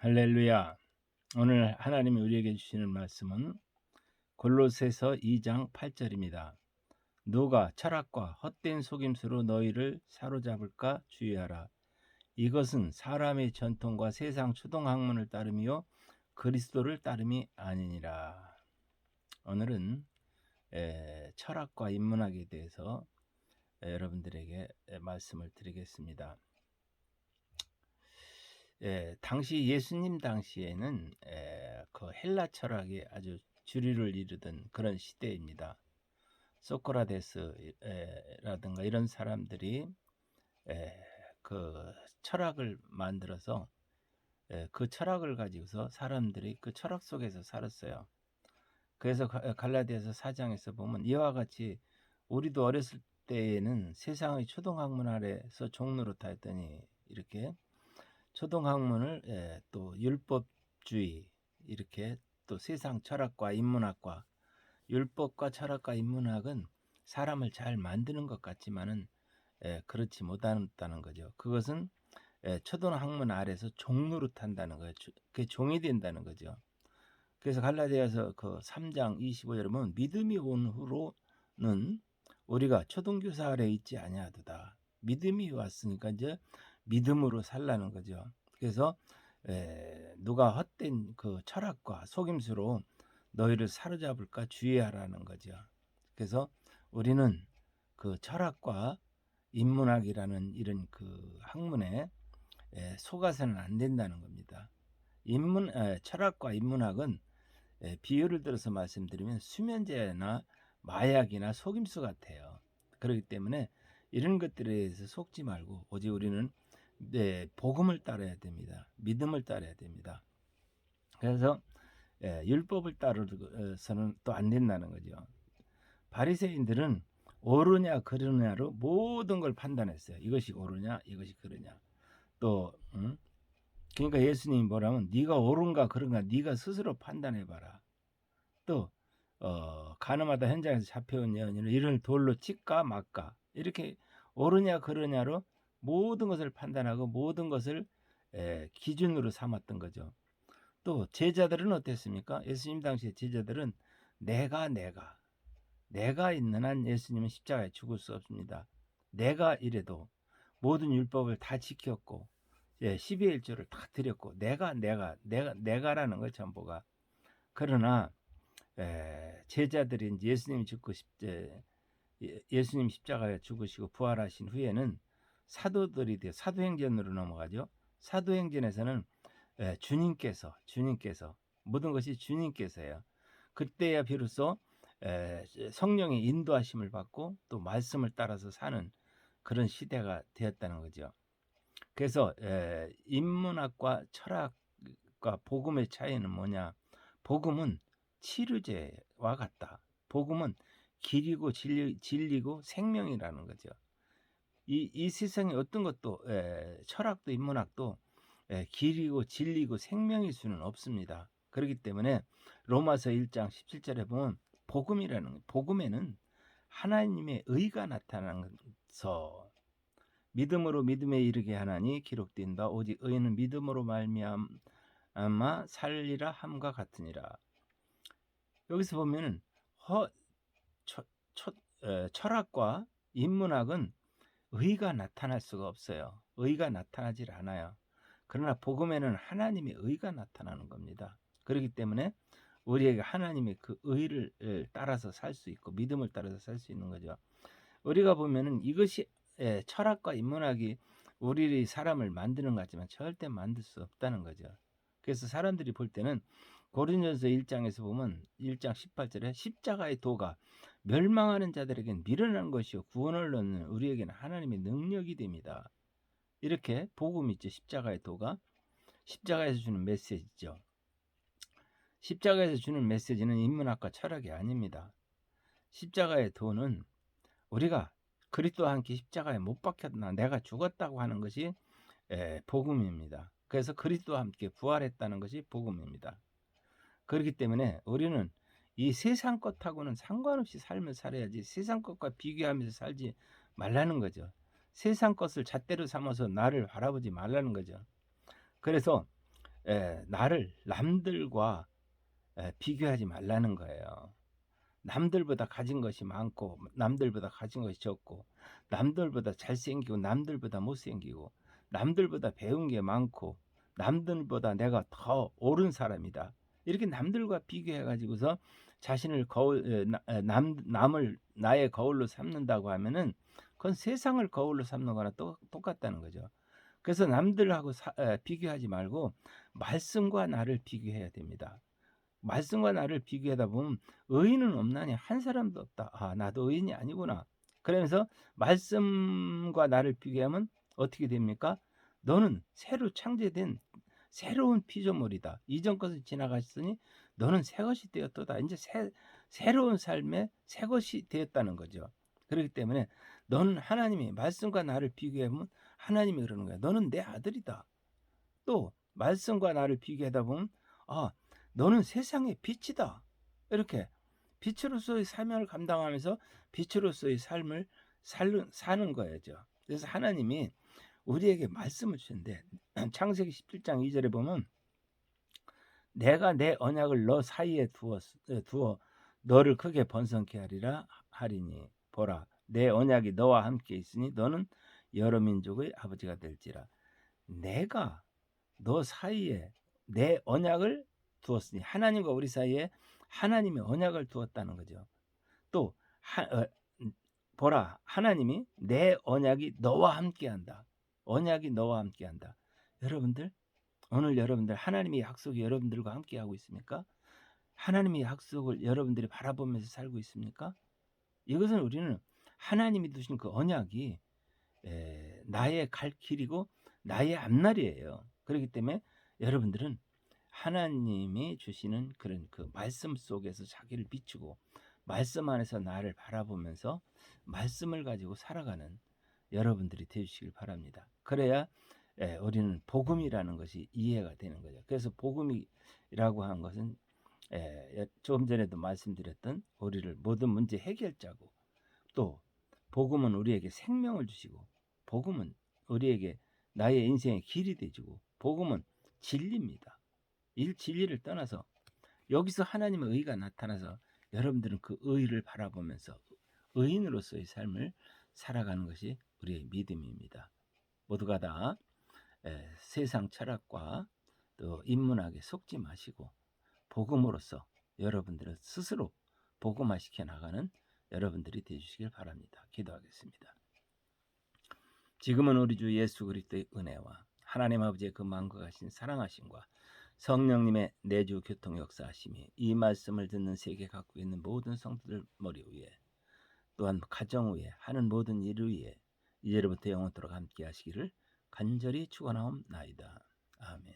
할렐루야. 오늘 하나님이 우리에게 주시는 말씀은 골로새서 2장 8절입니다. 누가 철학과 헛된 속임수로 너희를 사로잡을까 주의하라. 이것은 사람의 전통과 세상 초등학문을 따름이요 그리스도를 따름이 아니니라. 오늘은 철학과 인문학에 대해서 여러분들에게 말씀을 드리겠습니다. 당시 예수님 당시에는 그 헬라 철학이 아주 주류를 이루던 그런 시대입니다. 소크라테스라든가 이런 사람들이 그 철학을 만들어서 그 철학을 가지고서 사람들이 그 철학 속에서 살았어요. 그래서 갈라디아서 4장에서 보면 이와 같이 우리도 어렸을 때에는 세상의 초등학문 아래서 종노릇하였더니 이렇게 초등학문을 또 율법주의 이렇게 또 세상 철학과 인문학과 율법과 철학과 인문학은 사람을 잘 만드는 것 같지만은 그렇지 못하다는 거죠. 그것은 초등학문 아래서 종노릇한다는 거예요. 그게 종이 된다는 거죠. 그래서 갈라디아서 그 3장 25절에 보면 믿음이 온 후로는 우리가 초등교사 아래 있지 아니하도다. 믿음이 왔으니까 이제 믿음으로 살라는 거죠. 그래서 누가 헛된 그 철학과 속임수로 너희를 사로잡을까 주의하라는 거죠. 그래서 우리는 그 철학과 인문학이라는 이런 그 학문에 속아서는 안 된다는 겁니다. 철학과 인문학은 비유를 들어서 말씀드리면 수면제나 마약이나 속임수 같아요. 그렇기 때문에 이런 것들에 대해서 속지 말고 오직 우리는 복음을 따라야 됩니다. 믿음을 따라야 됩니다. 그래서 율법을 따라서는 또 안 된다는 거죠. 바리새인들은 옳으냐 그르냐로 모든 걸 판단했어요. 이것이 옳으냐 이것이 그르냐. 또 그러니까 예수님이 뭐라면 네가 옳은가 그른가 네가 스스로 판단해봐라. 또 가늠하다 현장에서 잡혀온 여인을 이를 돌로 칠까 말까 이렇게 옳으냐 그르냐로 모든 것을 판단하고 모든 것을 기준으로 삼았던 거죠. 또 제자들은 어땠습니까? 예수님 당시의 제자들은 내가 있는 한 예수님은 십자가에 죽을 수 없습니다. 내가 이래도 모든 율법을 다 지켰고 12의 1조를 다 드렸고 내가라는 거 전부가. 그러나 제자들이 이제 예수님 십자가에 죽으시고 부활하신 후에는 사도들이 돼요. 사도행전으로 넘어가죠. 사도행전에서는 주님께서 모든 것이 주님께서예요. 그때야 비로소 성령의 인도하심을 받고 또 말씀을 따라서 사는 그런 시대가 되었다는 거죠. 그래서 인문학과 철학과 복음의 차이는 뭐냐? 복음은 치료제와 같다. 복음은 길이고 진리고 생명이라는 거죠. 이 세상에 어떤 것도 철학도 인문학도 길이고 진리고 생명일 수는 없습니다. 그렇기 때문에 로마서 1장 17절에 보면 복음에는 하나님의 의가 나타나서 믿음으로 믿음에 이르게 하나니 기록된다. 오직 의인은 믿음으로 말미암아 살리라 함과 같으니라. 여기서 보면은 철학과 인문학은 의가 나타날 수가 없어요. 의가 나타나질 않아요. 그러나 복음에는 하나님의 의가 나타나는 겁니다. 그렇기 때문에 우리에게 하나님의 그 의를 따라서 살 수 있고 믿음을 따라서 살 수 있는 거죠. 우리가 보면은 이것이 철학과 인문학이 우리 사람을 만드는 것 같지만 절대 만들 수 없다는 거죠. 그래서 사람들이 볼 때는 고린도전서 1장에서 보면 1장 18절에 십자가의 도가 멸망하는 자들에게는 미련한 것이요 구원을 얻는 우리에게는 하나님의 능력이 됩니다. 이렇게 복음이 있죠. 십자가의 도가 십자가에서 주는 메시지죠. 십자가에서 주는 메시지는 인문학과 철학이 아닙니다. 십자가의 도는 우리가 그리스도와 함께 십자가에 못 박혔나 내가 죽었다고 하는 것이 복음입니다. 그래서 그리스도와 함께 부활했다는 것이 복음입니다. 그렇기 때문에 우리는 이 세상 것하고는 상관없이 삶을 살아야지 세상 것과 비교하면서 살지 말라는 거죠. 세상 것을 잣대로 삼아서 나를 바라보지 말라는 거죠. 그래서 나를 남들과 비교하지 말라는 거예요. 남들보다 가진 것이 많고 남들보다 가진 것이 적고 남들보다 잘생기고 남들보다 못생기고 남들보다 배운 게 많고 남들보다 내가 더 옳은 사람이다. 이렇게 남들과 비교해 가지고서 자신을 남을 나의 거울로 삼는다고 하면은 그건 세상을 거울로 삼는 거나 똑같다는 거죠. 그래서 남들하고 비교하지 말고 말씀과 나를 비교해야 됩니다. 말씀과 나를 비교하다 보면 의인은 없나니 한 사람도 없다. 아, 나도 의인이 아니구나. 그러면서 말씀과 나를 비교하면 어떻게 됩니까? 너는 새로 창조된 새로운 피조물이다. 이전 것을 지나갔으니 너는 새 것이 되었도다. 이제 새로운 삶의 새 것이 되었다는 거죠. 그렇기 때문에 너는 하나님이 말씀과 나를 비교하면 하나님이 그러는 거야. 너는 내 아들이다. 또 말씀과 나를 비교하다 보면 아, 너는 세상의 빛이다. 이렇게 빛으로서의 사명을 감당하면서 빛으로서의 삶을 사는 거예요. 그래서 하나님이 우리에게 말씀을 주는데 창세기 17장 2절에 보면 내가 내 언약을 너 사이에 두어 너를 크게 번성케 하리라 하리니 보라 내 언약이 너와 함께 있으니 너는 여러 민족의 아버지가 될지라. 내가 너 사이에 내 언약을 두었으니 하나님과 우리 사이에 하나님의 언약을 두었다는 거죠. 또 보라 하나님이 내 언약이 너와 함께한다. 언약이 너와 함께한다. 여러분들 오늘 여러분들 하나님의 약속이 여러분들과 함께하고 있습니까? 하나님의 약속을 여러분들이 바라보면서 살고 있습니까? 이것은 우리는 하나님이 두신 그 언약이 나의 갈 길이고 나의 앞날이에요. 그렇기 때문에 여러분들은 하나님이 주시는 그런 그 말씀 속에서 자기를 비추고 말씀 안에서 나를 바라보면서 말씀을 가지고 살아가는 여러분들이 되시길 바랍니다. 그래야 우리는 복음이라는 것이 이해가 되는 거죠. 그래서 복음이라고 하는 것은 조금 전에도 말씀드렸던 우리를 모든 문제 해결자고 또 복음은 우리에게 생명을 주시고 복음은 우리에게 나의 인생의 길이 되주고 복음은 진리입니다. 진리를 떠나서 여기서 하나님의 의가 나타나서 여러분들은 그 의를 바라보면서 의인으로서의 삶을 살아가는 것이 우리의 믿음입니다. 모두가 다 세상 철학과 또 인문학에 속지 마시고 복음으로서 여러분들을 스스로 복음화시켜 나가는 여러분들이 되주시길 바랍니다. 기도하겠습니다. 지금은 우리 주 예수 그리스도의 은혜와 하나님 아버지의 그 만국하신 사랑하심과 성령님의 내주 교통 역사하심이 이 말씀을 듣는 세계 갖고 있는 모든 성도들 머리 위에 또한 가정 위에 하는 모든 일 위에 이제로부터 영원토록 함께 하시기를 간절히 축원하옵나이다. 아멘.